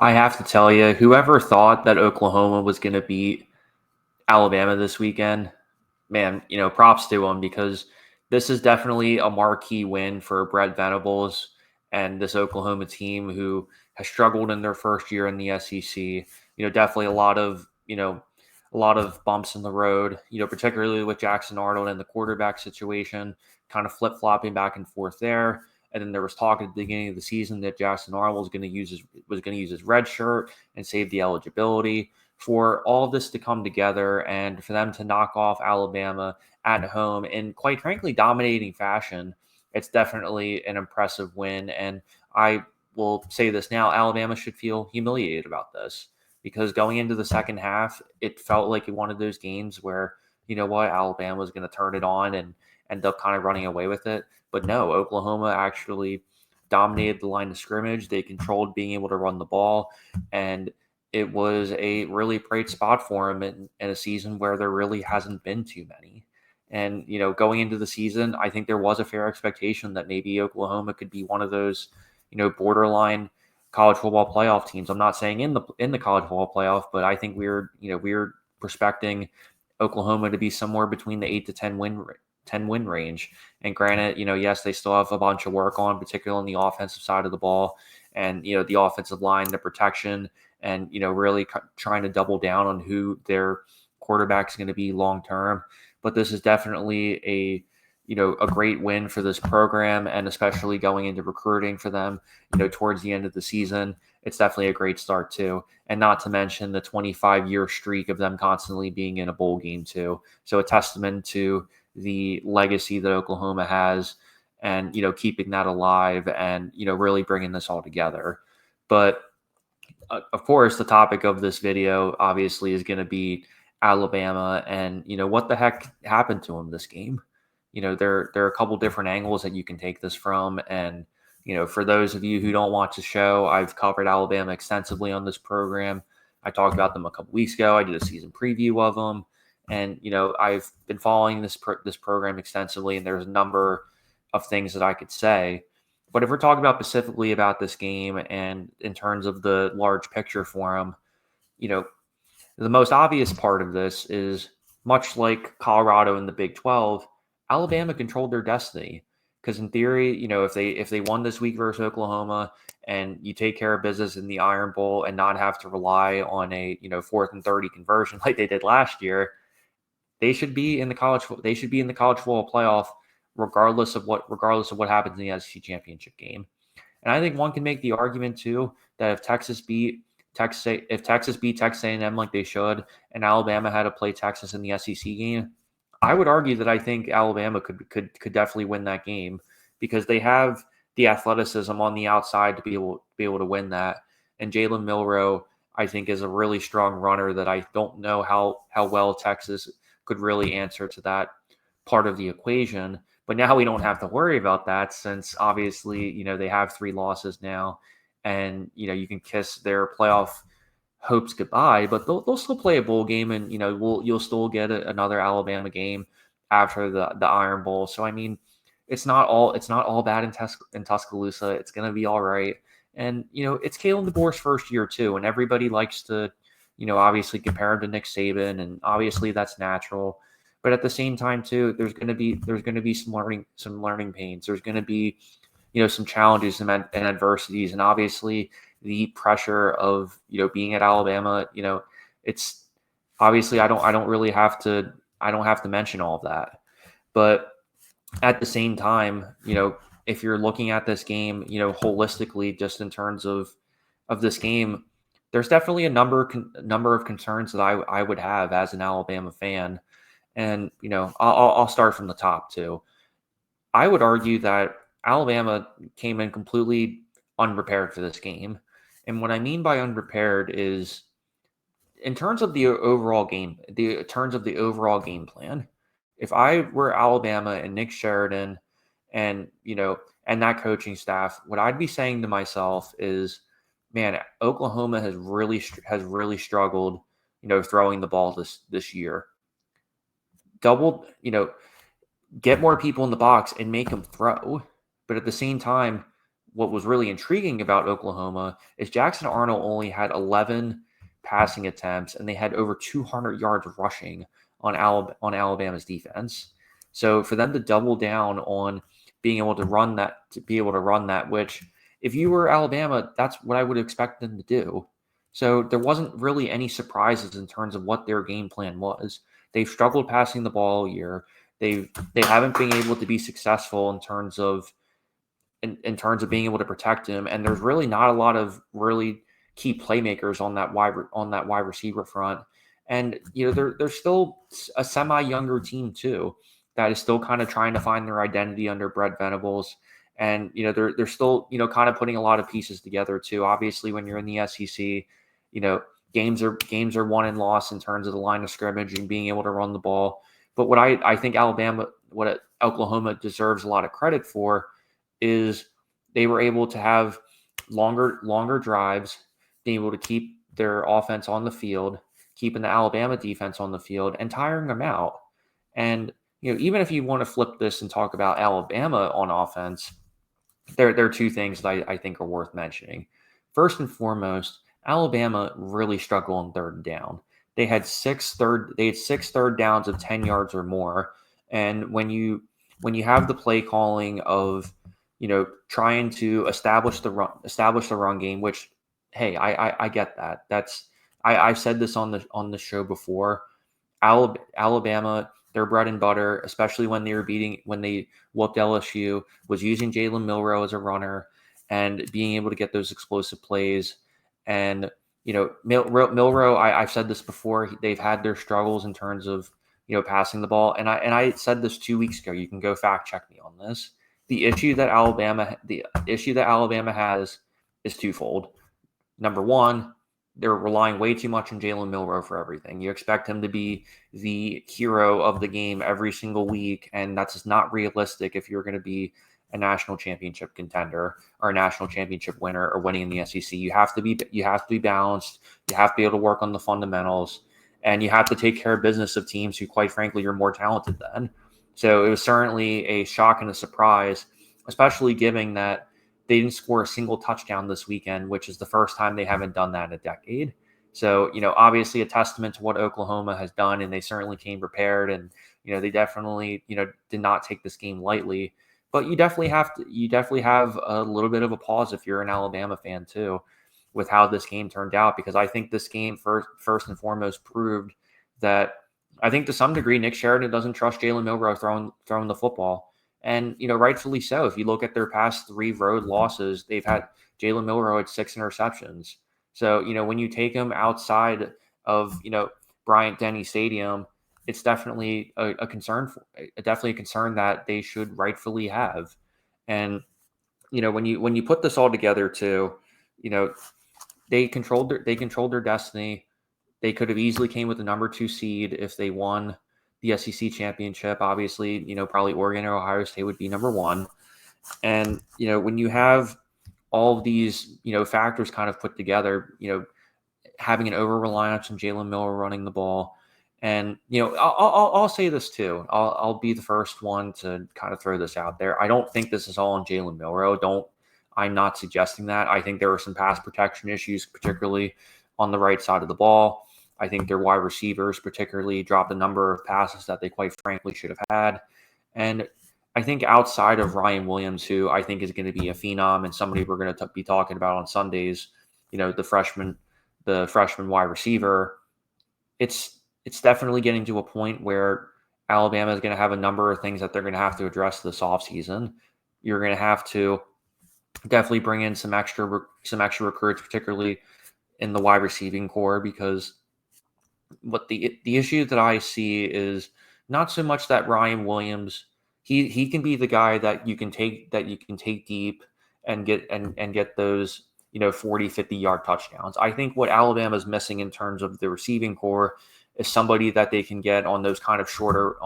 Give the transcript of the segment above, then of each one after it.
I have to tell you, whoever thought that Oklahoma was going to beat Alabama this weekend, man, props to them because this is definitely a marquee win for Brett Venables and this Oklahoma team who has struggled in their first year in the SEC. Definitely a lot of bumps in the road, particularly with Jackson Arnold and the quarterback situation, kind of flip-flopping back and forth there. And then there was talk at the beginning of the season that Jackson Arnold was going to use his red shirt and save the eligibility. For all of this to come together and for them to knock off Alabama at home in quite frankly dominating fashion, it's definitely an impressive win. And I will say this now: Alabama should feel humiliated about this because going into the second half, it felt like one of those games where Alabama was going to turn it on and end up kind of running away with it. But no, Oklahoma actually dominated the line of scrimmage. They controlled being able to run the ball, and it was a really bright spot for him in a season where there really hasn't been too many. And, going into the season, I think there was a fair expectation that maybe Oklahoma could be one of those, borderline college football playoff teams. I'm not saying in the college football playoff, but I think we're prospecting Oklahoma to be somewhere between the 8 to 10 win range. And granted, yes, they still have a bunch of work on, particularly on the offensive side of the ball and the offensive line, the protection, and really trying to double down on who their quarterback is going to be long term. But this is definitely a great win for this program, and especially going into recruiting for them, towards the end of the season. It's definitely a great start too, and not to mention the 25-year streak of them constantly being in a bowl game too. So a testament to the legacy that Oklahoma has, and keeping that alive, and really bringing this all together. But of course, the topic of this video obviously is going to be Alabama and what the heck happened to them this game. There are a couple different angles that you can take this from, and for those of you who don't watch the show, I've covered Alabama extensively on this program. I talked about them a couple weeks ago. I did a season preview of them, and I've been following this program extensively, and there's a number of things that I could say. But if we're talking about specifically about this game and in terms of the large picture for them, you know, the most obvious part of this is much like Colorado in the Big 12, Alabama controlled their destiny. Because in theory, if they won this week versus Oklahoma and you take care of business in the Iron Bowl and not have to rely on a 4th and 30 conversion like they did last year, they should be in the college football playoff regardless of what happens in the SEC championship game. And I think one can make the argument too that if Texas beat Texas A&M like they should, and Alabama had to play Texas in the SEC game, I would argue that I think Alabama could definitely win that game because they have the athleticism on the outside to be able to win that. And Jalen Milroe, I think, is a really strong runner that I don't know how well Texas could really answer to that part of the equation. But now we don't have to worry about that since obviously, they have 3 losses now, and you can kiss their playoff hopes goodbye. But they'll still play a bowl game, and you'll still get another Alabama game after the Iron Bowl. So I mean, it's not all bad in Tuscaloosa. It's gonna be all right, and it's Kalen DeBoer's first year too, and everybody likes to obviously compare him to Nick Saban, and obviously that's natural. But at the same time, too, there's going to be some learning pains. There's going to be, some challenges and adversities, and obviously the pressure of being at Alabama. It's obviously I don't really have to mention all of that. But at the same time, if you're looking at this game, holistically, just in terms of this game, there's definitely a number of concerns that I would have as an Alabama fan. And, I'll start from the top too. I would argue that Alabama came in completely unprepared for this game. And what I mean by unprepared is in terms of the overall game, plan. If I were Alabama and Nick Sheridan and, and that coaching staff, what I'd be saying to myself is, man, Oklahoma has really struggled, throwing the ball this year. Get more people in the box and make them throw. But at the same time, what was really intriguing about Oklahoma is Jackson Arnold only had 11 passing attempts, and they had over 200 yards rushing on Alabama's defense. So for them to double down on being able to run that, which if you were Alabama, that's what I would expect them to do. So there wasn't really any surprises in terms of what their game plan was. They've struggled passing the ball all year. They haven't been able to be successful in terms of being able to protect him. And there's really not a lot of really key playmakers on that wide receiver front. And they're still a semi younger team too that is still kind of trying to find their identity under Brett Venables. And they're still kind of putting a lot of pieces together too. Obviously, when you're in the SEC, games are won and lost in terms of the line of scrimmage and being able to run the ball. But what I think Oklahoma deserves a lot of credit for is they were able to have longer drives, being able to keep their offense on the field, keeping the Alabama defense on the field, and tiring them out. And even if you want to flip this and talk about Alabama on offense, there are two things that I think are worth mentioning. First and foremost, Alabama really struggled on third down. They had six third downs of 10 yards or more. And when you have the play calling of trying to establish the run game, which, hey, I get that. I've said this on the show before. Alabama, their bread and butter, especially when they whooped LSU, was using Jalen Milroe as a runner and being able to get those explosive plays. And Milroe, I've said this before. They've had their struggles in terms of passing the ball, and I said this 2 weeks ago. You can go fact check me on this. The issue that Alabama has is twofold. Number one, they're relying way too much on Jalen Milroe for everything. You expect him to be the hero of the game every single week, and that's just not realistic if you're going to be a national championship contender or a national championship winner or winning in the SEC. You have to be balanced. You have to be able to work on the fundamentals, and you have to take care of business of teams who, quite frankly, are more talented than. So it was certainly a shock and a surprise, especially given that they didn't score a single touchdown this weekend, which is the first time they haven't done that in a decade. So, obviously a testament to what Oklahoma has done, and they certainly came prepared, and, they definitely, did not take this game lightly. But you definitely have a little bit of a pause if you're an Alabama fan too, with how this game turned out, because I think this game first and foremost proved that I think to some degree Nick Sheridan doesn't trust Jalen Milroe throwing the football. And, rightfully so. If you look at their past 3 road losses, they've had Jalen Milroe at 6 interceptions. So, when you take him outside of, Bryant-Denny Stadium, it's definitely a concern that they should rightfully have. And, when you put this all together too, they controlled their destiny. They could have easily came with the number 2 seed if they won the SEC championship. Obviously, probably Oregon or Ohio State would be number 1. And, when you have all of these, factors kind of put together, having an over-reliance on Jalen Milroe running the ball. And, I'll say this too. I'll be the first one to kind of throw this out there. I don't think this is all on Jalen Milroe. I'm not suggesting that. I think there were some pass protection issues, particularly on the right side of the ball. I think their wide receivers particularly dropped a number of passes that they quite frankly should have had. And I think outside of Ryan Williams, who I think is going to be a phenom and somebody we're going to be talking about on Sundays, the freshman wide receiver, it's definitely getting to a point where Alabama is going to have a number of things that they're going to have to address this offseason. You're going to have to definitely bring in some extra recruits, particularly in the wide receiving core, because what the issue that I see is not so much that Ryan Williams, he can be the guy that you can take deep and get those 40, 50-yard touchdowns. I think what Alabama is missing in terms of the receiving core is somebody that they can get on those shorter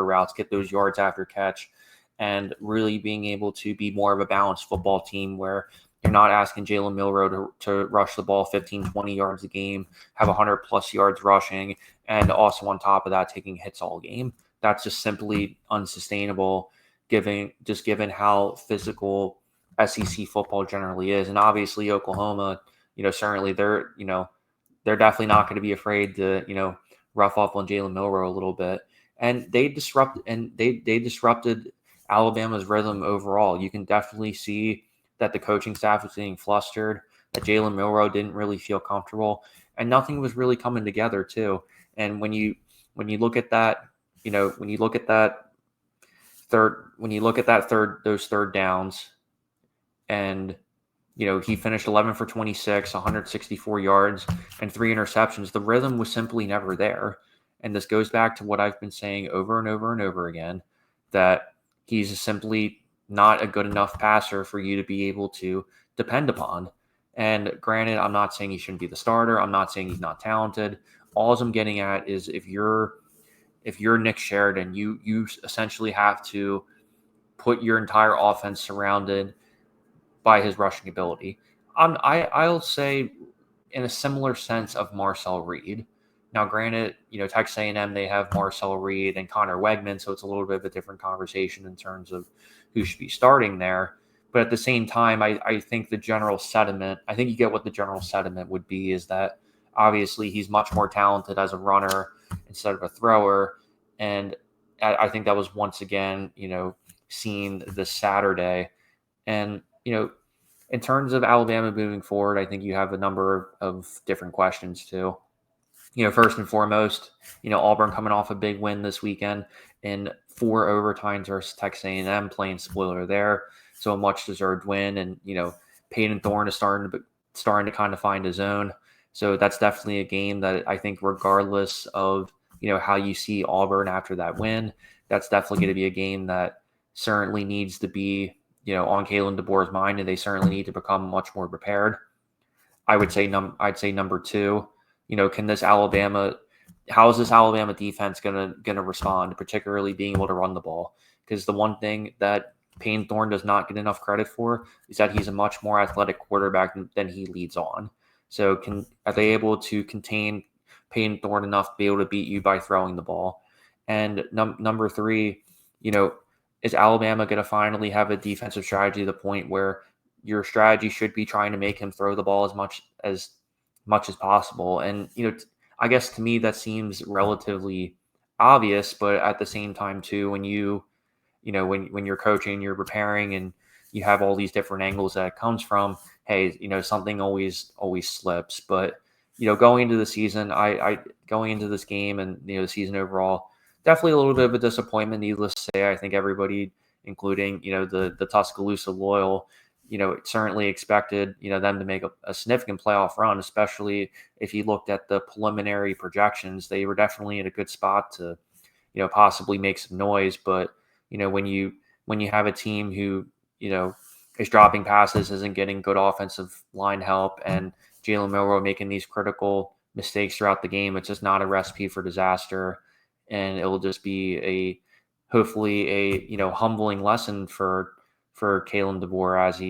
routes, get those yards after catch, and really being able to be more of a balanced football team where you're not asking Jalen Milroe to rush the ball 15, 20 yards a game, have 100-plus yards rushing, and also on top of that, taking hits all game. That's just simply unsustainable given how physical SEC football generally is. And obviously Oklahoma, certainly they're definitely not going to be afraid to, rough up on Jalen Milroe a little bit. And they disrupted Alabama's rhythm overall. You can definitely see that the coaching staff was getting flustered, that Jalen Milroe didn't really feel comfortable, and nothing was really coming together too. And when you look at that, when you look at those third downs, and he finished 11 for 26, 164 yards, and 3 interceptions. The rhythm was simply never there. And this goes back to what I've been saying over and over and over again, that he's simply not a good enough passer for you to be able to depend upon. And granted, I'm not saying he shouldn't be the starter. I'm not saying he's not talented. All I'm getting at is if you're Nick Sheridan, you essentially have to put your entire offense surrounded by his rushing ability. I'll say in a similar sense of Marcel Reed. Now, granted, Texas A&M, they have Marcel Reed and Connor Wegman, so it's a little bit of a different conversation in terms of who should be starting there. But at the same time, I think the general sentiment, I think you get what the general sentiment would be, is that obviously he's much more talented as a runner instead of a thrower. And I think that was once again, seen this Saturday. And, in terms of Alabama moving forward, I think you have a number of different questions too. First and foremost, Auburn coming off a big win this weekend in 4 overtimes versus Texas A&M, playing spoiler there. So a much deserved win, and Peyton Thorne is starting to kind of find his own. So that's definitely a game that I think, regardless of how you see Auburn after that win, that's definitely going to be a game that certainly needs to be on Kalen DeBoer's mind, and they certainly need to become much more prepared. I'd say number 2. How is this Alabama defense gonna respond, particularly being able to run the ball? Because the one thing that Payne Thorne does not get enough credit for is that he's a much more athletic quarterback than he leads on. So are they able to contain Payne Thorne enough to be able to beat you by throwing the ball? And number 3, is Alabama going to finally have a defensive strategy to the point where your strategy should be trying to make him throw the ball as much as possible? And, I guess to me that seems relatively obvious, but at the same time too, when when you're coaching, you're preparing, and you have all these different angles that it comes from, hey, something always slips. But, going into the season, going into this game and, the season overall, definitely a little bit of a disappointment, needless to say. I think everybody, including, the Tuscaloosa loyal, certainly expected, them to make a significant playoff run, especially if you looked at the preliminary projections. They were definitely in a good spot to, possibly make some noise. But, when you have a team who, is dropping passes, isn't getting good offensive line help, and Jalen Milroe making these critical mistakes throughout the game, it's just not a recipe for disaster. And it will just be hopefully a humbling lesson for Kalen DeBoer as he